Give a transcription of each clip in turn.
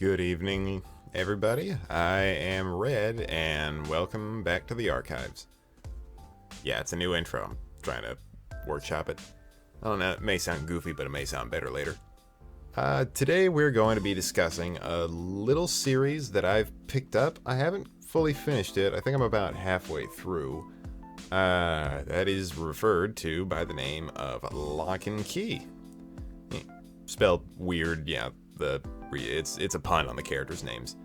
Good evening, everybody. I am Red, and welcome back to the archives. Yeah, it's a new intro. I'm trying to workshop it. I don't know, it may sound goofy, but it may sound better later. Today we're going to be discussing a little series that I've picked up. I haven't fully finished it. I think I'm about halfway through. That is referred to by the name of Locke and Key. Spelled weird, yeah. It's a pun on the characters' names.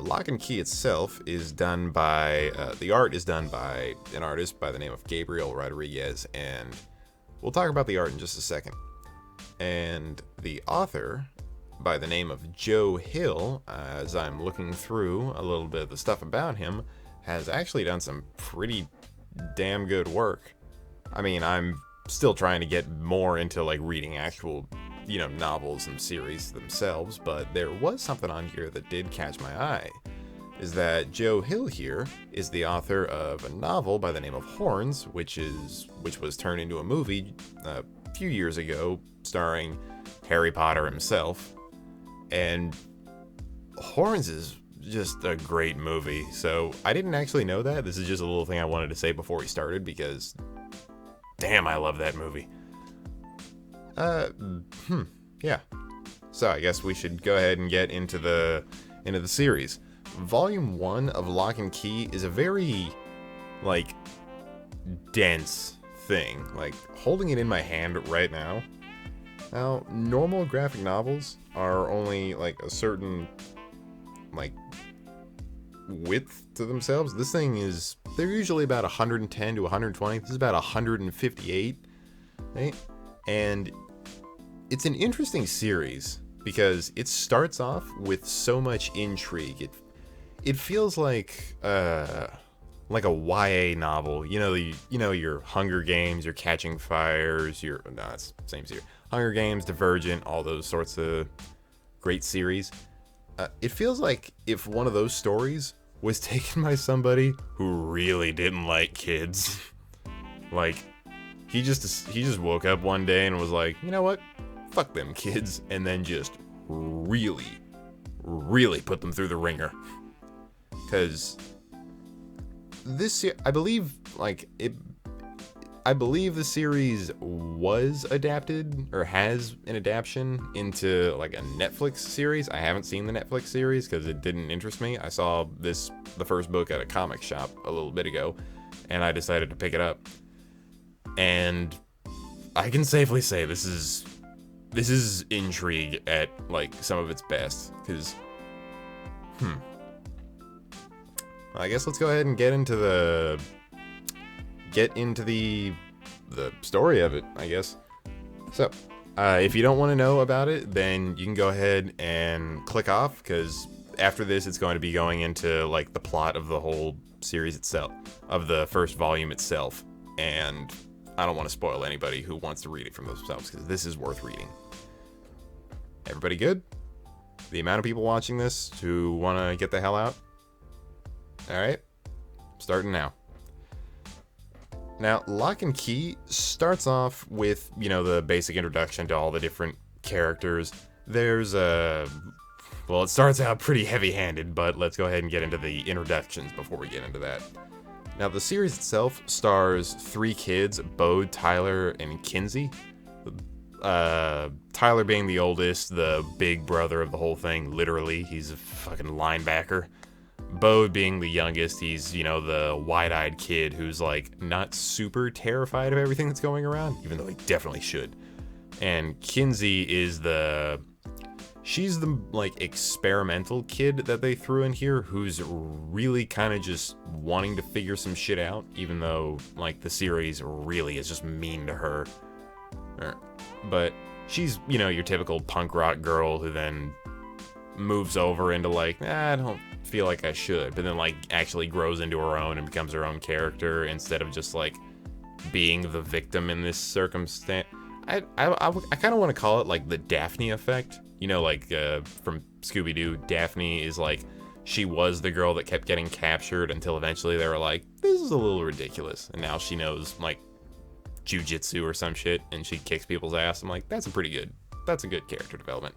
Locke and Key itself is done by the art is done by an artist by the name of Gabriel Rodriguez, and we'll talk about the art in just a second. And the author, by the name of Joe Hill, as I'm looking through a little bit of the stuff about him, has actually done some pretty damn good work. I mean, I'm still trying to get more into like reading actual novels and series themselves, but there was something on here that did catch my eye. Is that Joe Hill here is the author of a novel by the name of Horns, which was turned into a movie a few years ago, starring Harry Potter himself. And Horns is just a great movie. So I didn't actually know that. This is just a little thing I wanted to say before we started, because damn, I love that movie. Yeah. So I guess we should go ahead and get into the series. Volume 1 of Locke and Key is a very, dense thing. Holding it in my hand right now. Now, normal graphic novels are only, a certain, width to themselves. This thing is, they're usually about 110 to 120. This is about 158, right? And it's an interesting series because it starts off with so much intrigue. It feels like a YA novel. Your Hunger Games, your Catching Fires, it's same here. Hunger Games, Divergent, all those sorts of great series. It feels like if one of those stories was taken by somebody who really didn't like kids, he just woke up one day and was like, you know what? Fuck them kids, and then just really, really put them through the ringer. Because I believe the series was adapted, or has an adaptation into a Netflix series. I haven't seen the Netflix series because it didn't interest me. I saw the first book at a comic shop a little bit ago, and I decided to pick it up. And I can safely say this is intrigue at some of its best, because I guess let's go ahead and get into the story of it, I guess. So if you don't want to know about it, then you can go ahead and click off, because after this it's going to be going into the plot of the whole series itself, of the first volume itself, and I don't want to spoil anybody who wants to read it for themselves, because this is worth reading. Everybody good? The amount of people watching this who want to get the hell out? Alright, starting now. Now, Locke and Key starts off with, the basic introduction to all the different characters. There's it starts out pretty heavy-handed, but let's go ahead and get into the introductions before we get into that. Now, the series itself stars 3 kids, Bode, Tyler, and Kinsey. Tyler being the oldest, the big brother of the whole thing, literally. He's a fucking linebacker. Bode being the youngest, he's, the wide-eyed kid who's, not super terrified of everything that's going around, even though he definitely should. And Kinsey is she's the, experimental kid that they threw in here, who's really kind of just wanting to figure some shit out, even though, the series really is just mean to her. But she's, your typical punk rock girl who then moves over into, I don't feel like I should, but then, actually grows into her own and becomes her own character, instead of just, being the victim in this circumstance. I kind of want to call it, the Daphne effect. From Scooby-Doo, Daphne is, she was the girl that kept getting captured until eventually they were like, this is a little ridiculous. And now she knows, jujitsu or some shit, and she kicks people's ass. I'm like, that's a good character development.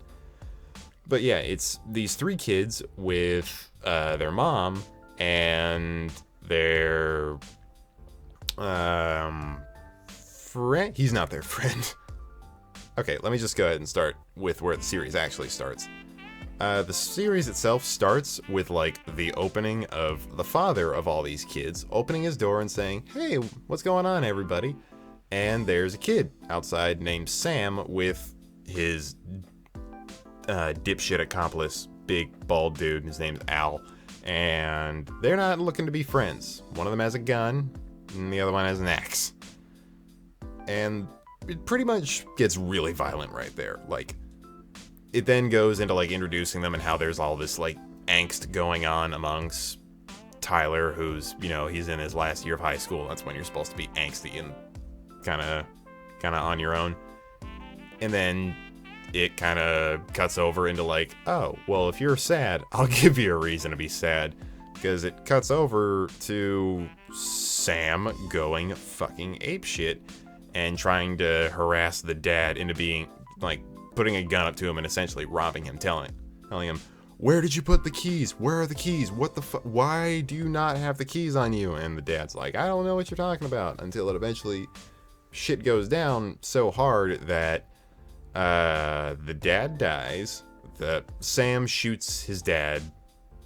But yeah, it's these three kids with their mom and their friend. He's not their friend. Okay, let me just go ahead and start with where the series actually starts. The series itself starts with, like, the opening of the father of all these kids opening his door and saying, "Hey, what's going on, everybody?" And there's a kid outside named Sam with his dipshit accomplice, big bald dude. His name's Al. And they're not looking to be friends. One of them has a gun, and the other one has an axe. And it pretty much gets really violent right there. Like, it then goes into, like, introducing them and how there's all this, like, angst going on amongst Tyler, who's, you know, he's in his last year of high school. That's when you're supposed to be angsty and kind of on your own. And then it kind of cuts over into, like, oh, well, if you're sad, I'll give you a reason to be sad. Because it cuts over to Sam going fucking apeshit and trying to harass the dad into being, like, putting a gun up to him and essentially robbing him, telling him, "Where did you put the keys? Where are the keys? What the fuck? Why do you not have the keys on you?" And the dad's like, "I don't know what you're talking about," until it eventually shit goes down so hard that the dad dies. Sam shoots his dad.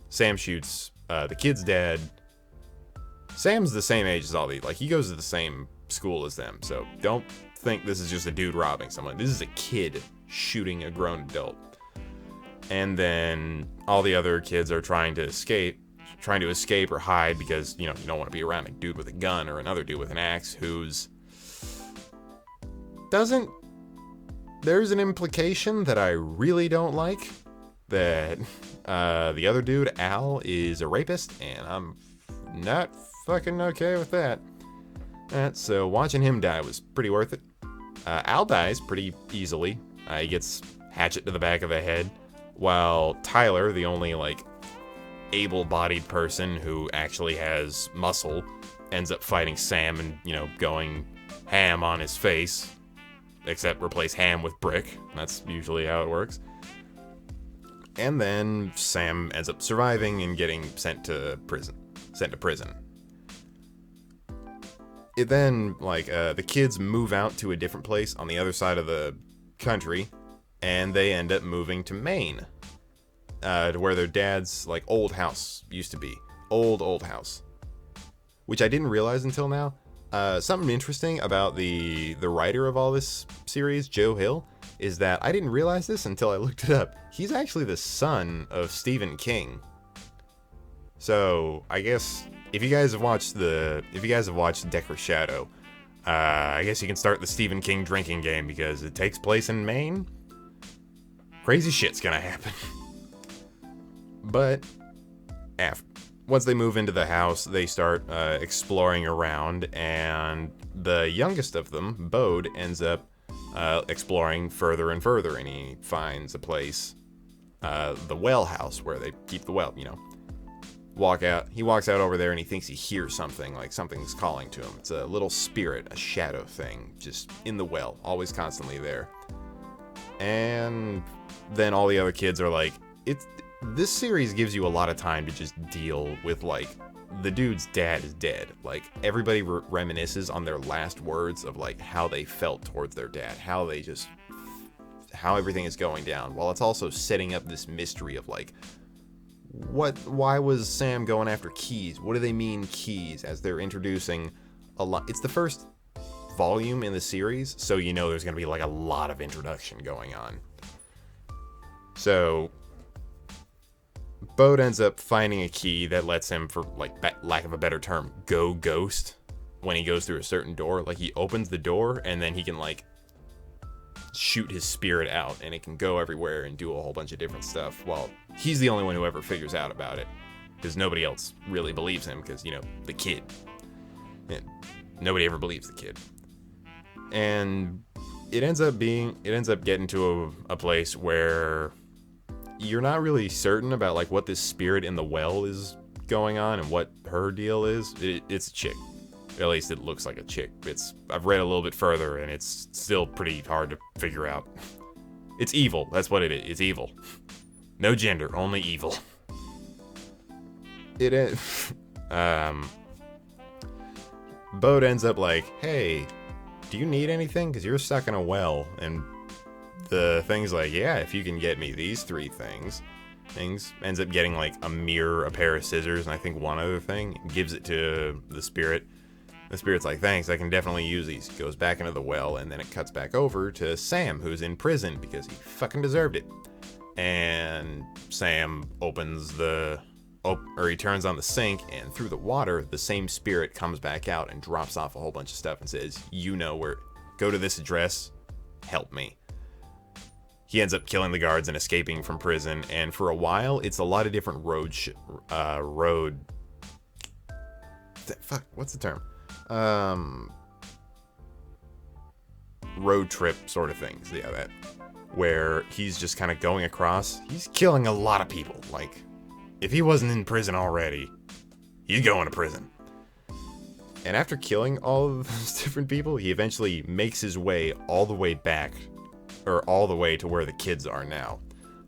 Sam shoots the kid's dad. Sam's the same age as all these. Like, he goes to the same school as them. So don't think this is just a dude robbing someone. This is a kid shooting a grown adult. And then all the other kids are trying to escape or hide because, you know, you don't want to be around a dude with a gun or another dude with an axe there's an implication that I really don't like, that the other dude, Al, is a rapist, and I'm not fucking okay with that. So watching him die was pretty worth it. Al dies pretty easily. He gets hatchet to the back of the head, while Tyler, the only, like, able-bodied person who actually has muscle, ends up fighting Sam and, you know, going ham on his face, except replace ham with brick. That's usually how it works. And then Sam ends up surviving and getting sent to prison. It then, like, the kids move out to a different place on the other side of the country, and they end up moving to Maine, to where their dad's, like, old house used to be. Old house. Which I didn't realize until now. Something interesting about the writer of all this series, Joe Hill, is that I didn't realize this until I looked it up. He's actually the son of Stephen King. So, I guess if you guys have watched Decker Shadow, I guess you can start the Stephen King drinking game, because it takes place in Maine. Crazy shit's gonna happen. But once they move into the house, they start exploring around, and the youngest of them, Bode, ends up exploring further and further, and he finds a place, the well house, where they keep the well, you know. He walks out over there, and he thinks he hears something, like something's calling to him. It's a little spirit, a shadow thing, just in the well, always constantly there. And then all the other kids are like, this series gives you a lot of time to just deal with, like, the dude's dad is dead. Like, everybody reminisces on their last words of, like, how they felt towards their dad, how everything is going down, while it's also setting up this mystery of, like, why was Sam going after keys? What do they mean, keys? As they're introducing a lot. It's the first volume in the series, so you know there's going to be, like, a lot of introduction going on. So Bode ends up finding a key that lets him, for, like, lack of a better term, go ghost when he goes through a certain door. Like, he opens the door, and then he can, like, shoot his spirit out, and it can go everywhere and do a whole bunch of different stuff. Well, he's the only one who ever figures out about it, because nobody else really believes him, because, you know, the kid. And nobody ever believes the kid. And it ends up getting to a place where you're not really certain about, like, what this spirit in the well is going on and what her deal is. It's a chick. At least it looks like a chick. I've read a little bit further, and it's still pretty hard to figure out. It's evil. That's what it is. It's evil. No gender, only evil. Bode ends up like, hey, do you need anything? Because you're stuck in a well. And the thing's like, yeah, if you can get me these 3 things. Ends up getting like a mirror, a pair of scissors, and I think one other thing. Gives it to the spirit. The spirit's like, thanks, I can definitely use these. Goes back into the well, and then it cuts back over to Sam, who's in prison because he fucking deserved it. And Sam opens he turns on the sink, and through the water, the same spirit comes back out and drops off a whole bunch of stuff and says, you know where, go to this address, help me. He ends up killing the guards and escaping from prison, and for a while, it's a lot of different what's the term? Road trip sort of things, yeah, that, where he's just kind of going across, he's killing a lot of people, like, if he wasn't in prison already, he's going to prison. And after killing all of those different people, he eventually makes his way all the way back, or all the way to where the kids are now.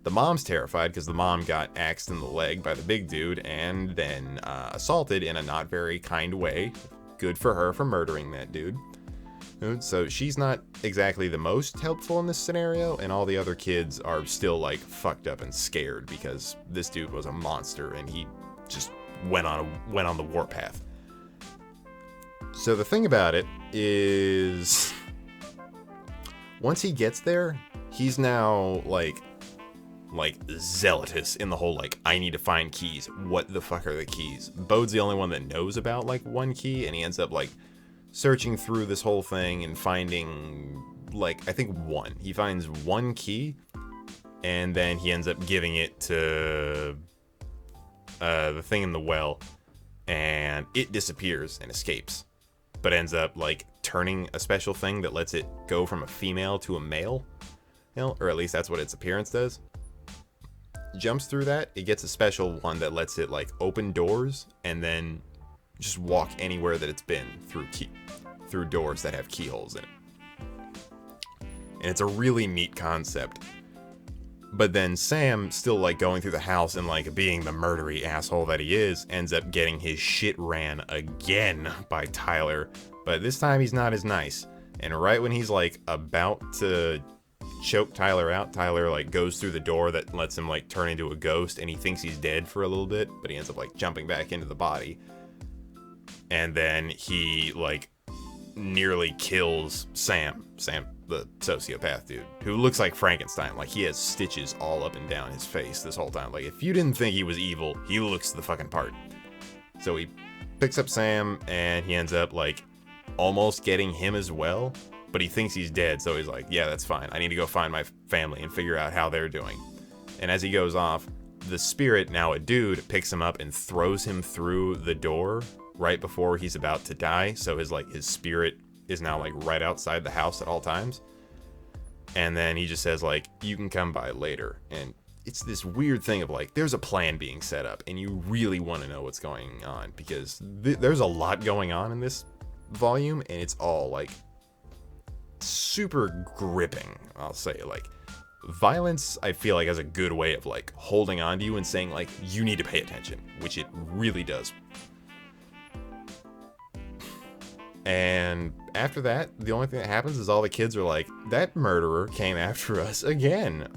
The mom's terrified because the mom got axed in the leg by the big dude and then assaulted in a not very kind way. Good for her for murdering that dude. So she's not exactly the most helpful in this scenario, and all the other kids are still like fucked up and scared because this dude was a monster and he just went on the warpath. So the thing about it is, once he gets there, he's now like zealotous in the whole like, I need to find keys. What the fuck are the keys? Bode's the only one that knows about like one key, and he ends up like searching through this whole thing and finding like, I think one. He finds one key, and then he ends up giving it to the thing in the well, and it disappears and escapes, but ends up like turning a special thing that lets it go from a female to a male, you know, or at least that's what its appearance does. Jumps through that, it gets a special one that lets it like open doors and then just walk anywhere that it's been through doors that have keyholes in it. And it's a really neat concept. But then Sam, still like going through the house and like being the murdery asshole that he is, ends up getting his shit ran again by Tyler. But this time he's not as nice. And right when he's like about to choke Tyler out, Tyler like goes through the door that lets him like turn into a ghost, and he thinks he's dead for a little bit, but he ends up like jumping back into the body. And then he like nearly kills Sam, the sociopath dude, who looks like Frankenstein. Like, he has stitches all up and down his face this whole time. Like, if you didn't think he was evil, he looks the fucking part. So he picks up Sam, and he ends up like almost getting him as well, but he thinks he's dead, so he's like, yeah, that's fine. I need to go find my family and figure out how they're doing. And as he goes off, the spirit, now a dude, picks him up and throws him through the door right before he's about to die. So his spirit is now like right outside the house at all times. And then he just says like, you can come by later. And it's this weird thing of like, there's a plan being set up, and you really want to know what's going on, because there's a lot going on in this volume, and it's all like super gripping, I'll say. Like, violence, I feel like, has a good way of like holding on to you and saying like, you need to pay attention, which it really does. And after that, the only thing that happens is all the kids are like, that murderer came after us again.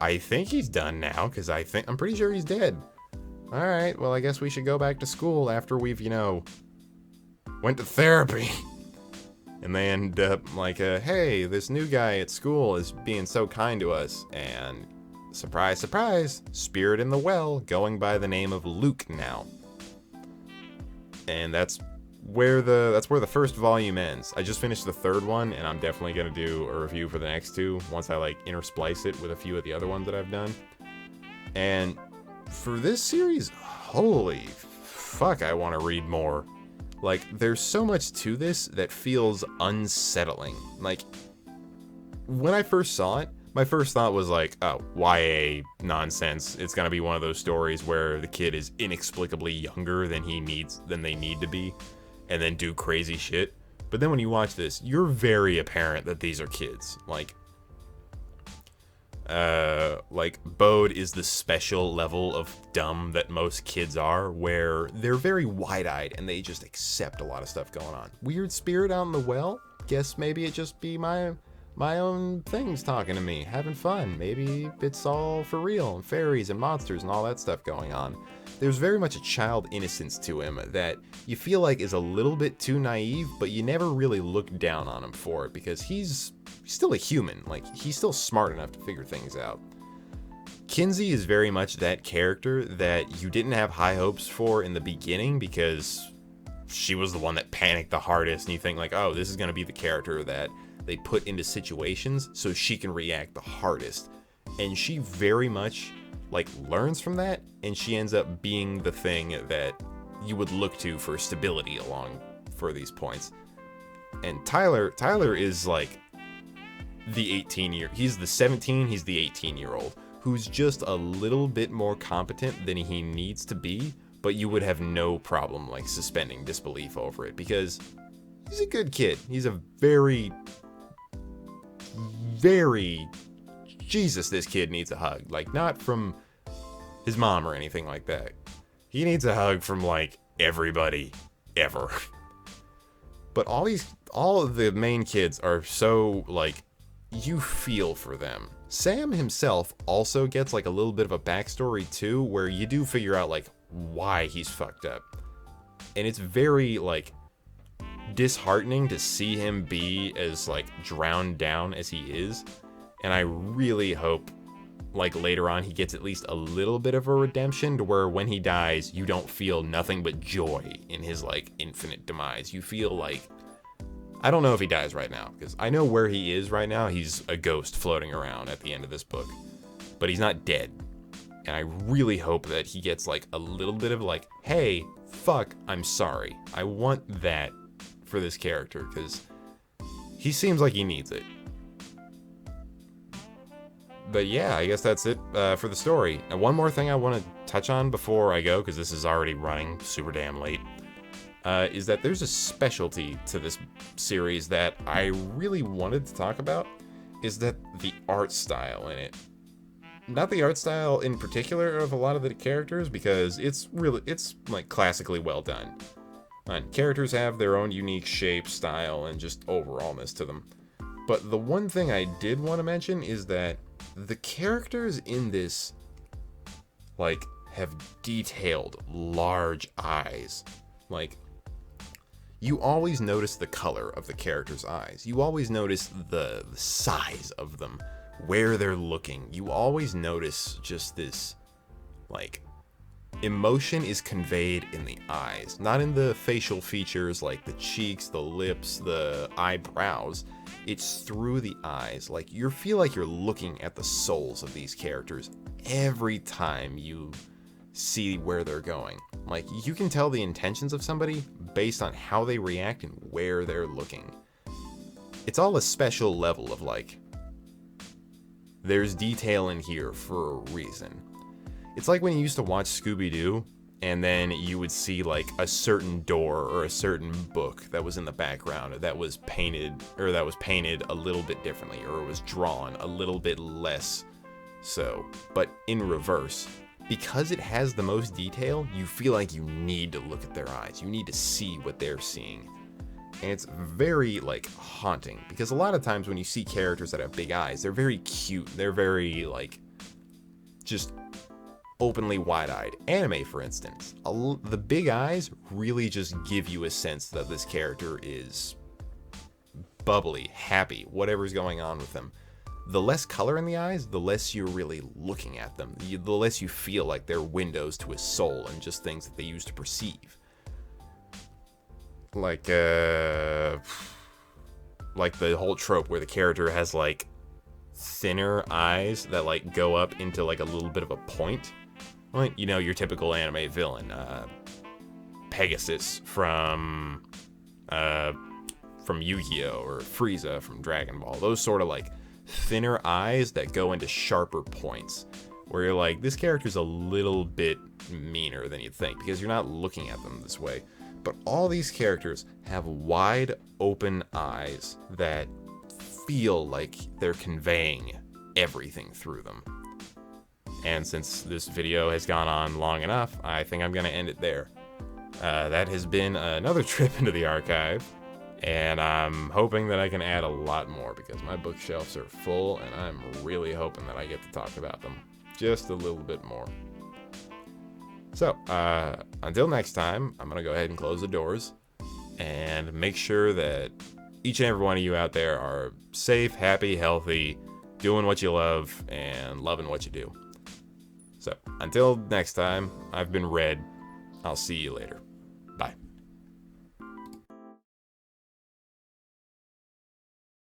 I think he's done now, because I'm pretty sure he's dead. Alright, well, I guess we should go back to school after we've, went to therapy. And they end up like, hey, this new guy at school is being so kind to us. And surprise, surprise, spirit in the well, going by the name of Luke now. And that's where the first volume ends. I just finished the third one, and I'm definitely gonna do a review for the next two once I like intersplice it with a few of the other ones that I've done. And for this series, holy fuck, I want to read more. Like, there's so much to this that feels unsettling. Like, when I first saw it, my first thought was like, oh, YA nonsense. It's gonna be one of those stories where the kid is inexplicably younger than they need to be, and then do crazy shit. But then when you watch this, you're very apparent that these are kids. Like, like, Bode is the special level of dumb that most kids are, where they're very wide-eyed and they just accept a lot of stuff going on. Weird spirit out in the well? Guess maybe it just be my own things talking to me, having fun. Maybe it's all for real, and fairies and monsters and all that stuff going on. There's very much a child innocence to him that you feel like is a little bit too naive, but you never really look down on him for it, because he's still a human. Like, he's still smart enough to figure things out. Kinsey is very much that character that you didn't have high hopes for in the beginning, because she was the one that panicked the hardest, and you think like, oh, this is going to be the character that they put into situations so she can react the hardest. And she very much like learns from that, and she ends up being the thing that you would look to for stability along for these points. And Tyler is like the 18-year, he's the 17, he's the 18-year-old who's just a little bit more competent than he needs to be, but you would have no problem like suspending disbelief over it, because he's a good kid. He's a very Jesus, this kid needs a hug. Like, not from his mom or anything like that. He needs a hug from like everybody ever. But all of the main kids are so like, you feel for them. Sam himself also gets like a little bit of a backstory too, where you do figure out like why he's fucked up. And it's very like disheartening to see him be as like drowned down as he is. And I really hope like later on he gets at least a little bit of a redemption, to where when he dies you don't feel nothing but joy in his like infinite demise. You feel like, I don't know if he dies right now, because I know where he is right now. He's a ghost floating around at the end of this book, but he's not dead. And I really hope that he gets like a little bit of like, hey, fuck, I'm sorry. I want that for this character, because he seems like he needs it. But yeah, I guess that's it for the story. Now, one more thing I want to touch on before I go, because this is already running super damn late, is that there's a specialty to this series that I really wanted to talk about, is that the art style in it. Not the art style in particular of a lot of the characters, because it's like classically well done. And characters have their own unique shape, style, and just overallness to them. But the one thing I did want to mention is that the characters in this, like, have detailed, large eyes. Like, you always notice the color of the character's eyes. You always notice the size of them, where they're looking. You always notice just this, like, emotion is conveyed in the eyes, not in the facial features like the cheeks, the lips, the eyebrows. It's through the eyes. Like, you feel like you're looking at the souls of these characters every time you see where they're going. Like, you can tell the intentions of somebody based on how they react and where they're looking. It's all a special level of like, there's detail in here for a reason. It's like when you used to watch Scooby-Doo, and then you would see like a certain door or a certain book that was in the background that was painted a little bit differently, or it was drawn a little bit less so, but in reverse. Because it has the most detail, you feel like you need to look at their eyes. You need to see what they're seeing. And it's very, like, haunting. Because a lot of times when you see characters that have big eyes, they're very cute. They're very, like, just openly wide-eyed. Anime, for instance. The big eyes really just give you a sense that this character is bubbly, happy, whatever's going on with them. The less color in the eyes, the less you're really looking at them. The less you feel like they're windows to a soul and just things that they use to perceive. Like the whole trope where the character has like thinner eyes that like go up into like a little bit of a point. Like, you know, your typical anime villain, Pegasus from Yu-Gi-Oh! Or Frieza from Dragon Ball. Those sort of like thinner eyes that go into sharper points, where you're like, this character's a little bit meaner than you'd think, because you're not looking at them this way. But all these characters have wide open eyes that feel like they're conveying everything through them. And since this video has gone on long enough, I think I'm going to end it there. That has been another trip into the archive, and I'm hoping that I can add a lot more because my bookshelves are full, and I'm really hoping that I get to talk about them just a little bit more. So, until next time, I'm going to go ahead and close the doors and make sure that each and every one of you out there are safe, happy, healthy, doing what you love, and loving what you do. So, until next time, I've been Red. I'll see you later.